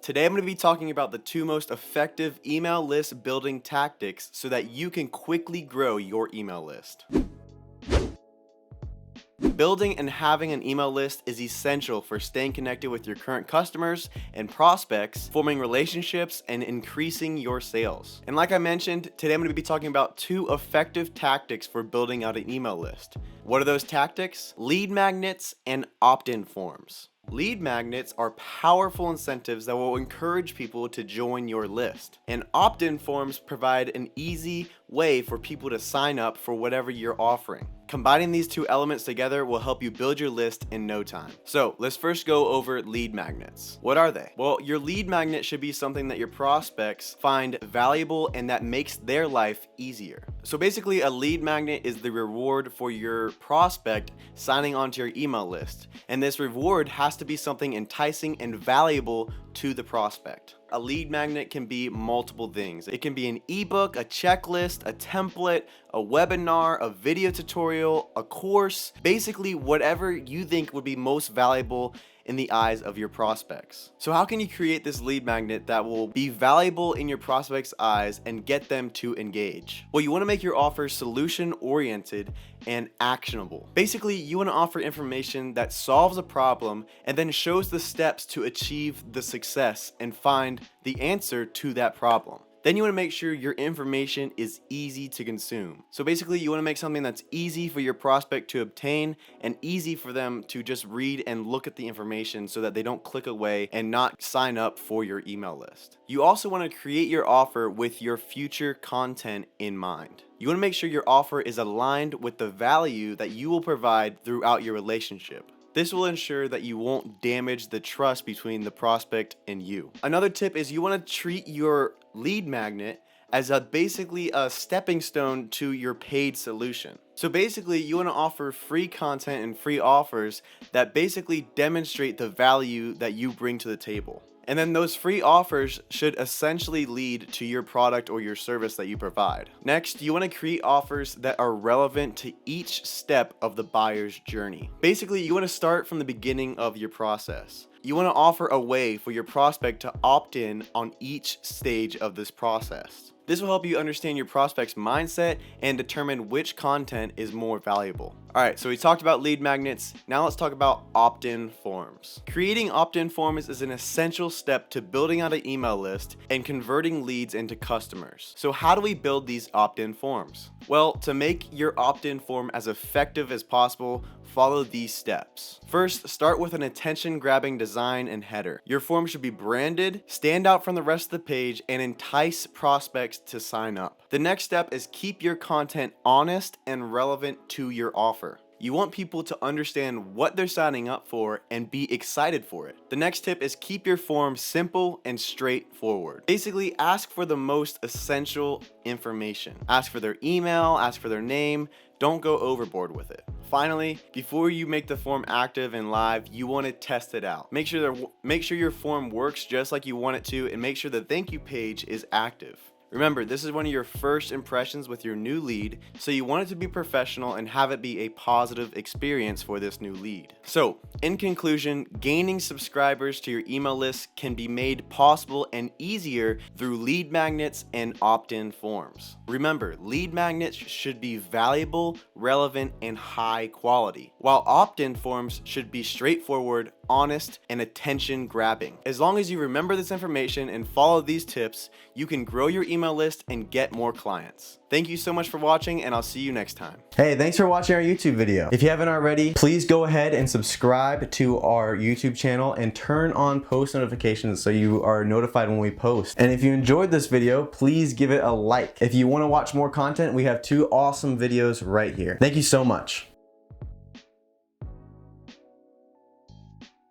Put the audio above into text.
Today I'm going to be talking about the two most effective email list building tactics so that you can quickly grow your email list. Building and having an email list is essential for staying connected with your current customers and prospects, forming relationships, and increasing your sales. And like I mentioned, today I'm going to be talking about two effective tactics for building out an email list. What are those tactics? Lead magnets and opt-in forms. Lead magnets are powerful incentives that will encourage people to join your list. And opt-in forms provide an easy way for people to sign up for whatever you're offering. Combining these two elements together will help you build your list in no time. So let's first go over lead magnets. What are they? Well, your lead magnet should be something that your prospects find valuable and that makes their life easier. So basically, a lead magnet is the reward for your prospect signing onto your email list. And this reward has to be something enticing and valuable to the prospect. A lead magnet can be multiple things. It can be an ebook, a checklist, a template, a webinar, a video tutorial, a course, basically whatever you think would be most valuable in the eyes of your prospects. So how can you create this lead magnet that will be valuable in your prospects' eyes and get them to engage? Well, you want to make your offer solution oriented and actionable. Basically, you want to offer information that solves a problem and then shows the steps to achieve the success and find the answer to that problem. Then you want to make sure your information is easy to consume. So basically, you want to make something that's easy for your prospect to obtain and easy for them to just read and look at the information so that they don't click away and not sign up for your email list. You also want to create your offer with your future content in mind. You want to make sure your offer is aligned with the value that you will provide throughout your relationship. This will ensure that you won't damage the trust between the prospect and you. Another tip is you want to treat your lead magnet as basically a stepping stone to your paid solution. So basically, you want to offer free content and free offers that basically demonstrate the value that you bring to the table. And then those free offers should essentially lead to your product or your service that you provide. Next, you want to create offers that are relevant to each step of the buyer's journey. Basically, you want to start from the beginning of your process. You want to offer a way for your prospect to opt in on each stage of this process. This will help you understand your prospect's mindset and determine which content is more valuable. Alright, so we talked about lead magnets. Now let's talk about opt-in forms. Creating opt-in forms is an essential step to building out an email list and converting leads into customers. So how do we build these opt-in forms? Well, to make your opt-in form as effective as possible, follow these steps. First, start with an attention-grabbing design and header. Your form should be branded, stand out from the rest of the page, and entice prospects to sign up. The next step is keep your content honest and relevant to your offer. You want people to understand what they're signing up for and be excited for it. The next tip is keep your form simple and straightforward. Basically, ask for the most essential information. Ask for their email, ask for their name. Don't go overboard with it. Finally, before you make the form active and live, you want to test it out. Make sure your form works just like you want it to, and make sure the thank you page is active. Remember, this is one of your first impressions with your new lead, so you want it to be professional and have it be a positive experience for this new lead. So, in conclusion, gaining subscribers to your email list can be made possible and easier through lead magnets and opt-in forms. Remember, lead magnets should be valuable, relevant, and high quality, while opt-in forms should be straightforward, honest, and attention-grabbing. As long as you remember this information and follow these tips, you can grow your email list and get more clients. Thank you so much for watching, and I'll see you next time. Hey, thanks for watching our YouTube video. If you haven't already, please go ahead and subscribe to our YouTube channel and turn on post notifications so you are notified when we post. And if you enjoyed this video, please give it a like. If you want to watch more content, we have 2 awesome videos right here. Thank you so much.